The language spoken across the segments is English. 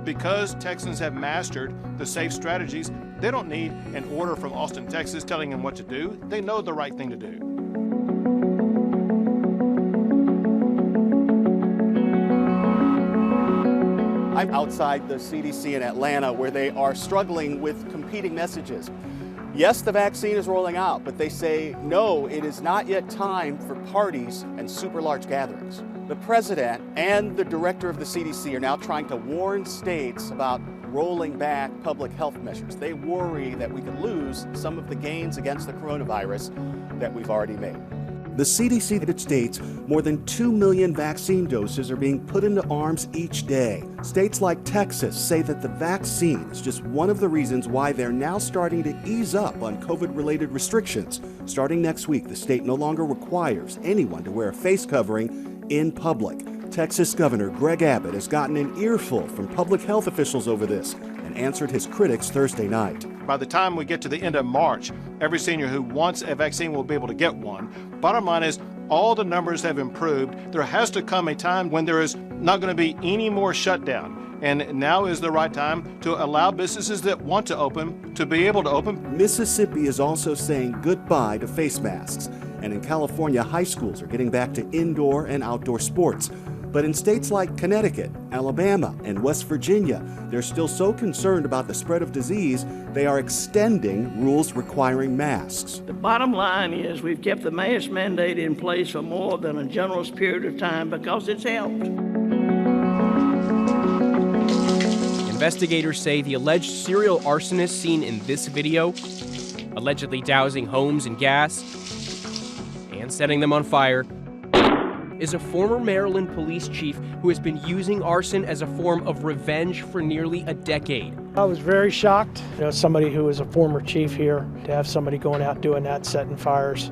because Texans have mastered the safe strategies, they don't need an order from Austin, Texas telling them what to do. They know the right thing to do. I'm outside the CDC in Atlanta where they are struggling with competing messages. Yes, the vaccine is rolling out, but they say, no, it is not yet time for parties and super large gatherings. The president and the director of the CDC are now trying to warn states about rolling back public health measures. They worry that we could lose some of the gains against the coronavirus that we've already made. The CDC United States, more than 2 million vaccine doses are being put into arms each day. States like Texas say that the vaccine is just one of the reasons why they're now starting to ease up on COVID-related restrictions. Starting next week, the state no longer requires anyone to wear a face covering in public. Texas Governor Greg Abbott has gotten an earful from public health officials over this and answered his critics Thursday night. By the time we get to the end of March, every senior who wants a vaccine will be able to get one. Bottom line is, all the numbers have improved. There has to come a time when there is not going to be any more shutdown. And now is the right time to allow businesses that want to open to be able to open. Mississippi is also saying goodbye to face masks. And in California, high schools are getting back to indoor and outdoor sports. But in states like Connecticut, Alabama, and West Virginia, they're still so concerned about the spread of disease, they are extending rules requiring masks. The bottom line is we've kept the mask mandate in place for more than a generous period of time because it's helped. Investigators say the alleged serial arsonist seen in this video, allegedly dousing homes in gas and setting them on fire, is a former Maryland police chief who has been using arson as a form of revenge for nearly a decade. I was very shocked. Somebody who was a former chief here, to have somebody going out doing that, setting fires,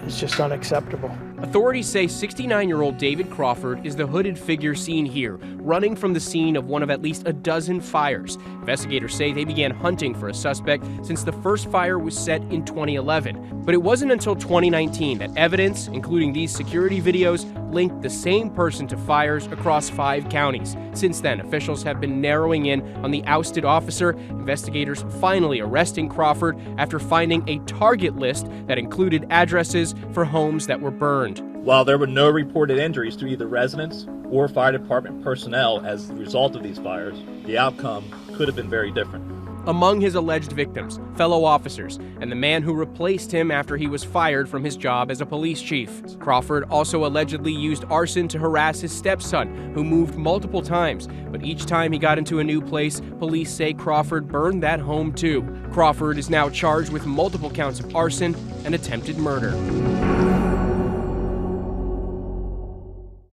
is just unacceptable. Authorities say 69-year-old David Crawford is the hooded figure seen here, running from the scene of one of at least a dozen fires. Investigators say they began hunting for a suspect since the first fire was set in 2011. But it wasn't until 2019 that evidence, including these security videos, linked the same person to fires across 5 counties. Since then, officials have been narrowing in on the ousted officer, investigators finally arresting Crawford after finding a target list that included addresses for homes that were burned. While there were no reported injuries to either residents or fire department personnel as a result of these fires, the outcome could have been very different. Among his alleged victims, fellow officers, and the man who replaced him after he was fired from his job as a police chief. Crawford also allegedly used arson to harass his stepson, who moved multiple times, but each time he got into a new place, police say Crawford burned that home too. Crawford is now charged with multiple counts of arson and attempted murder.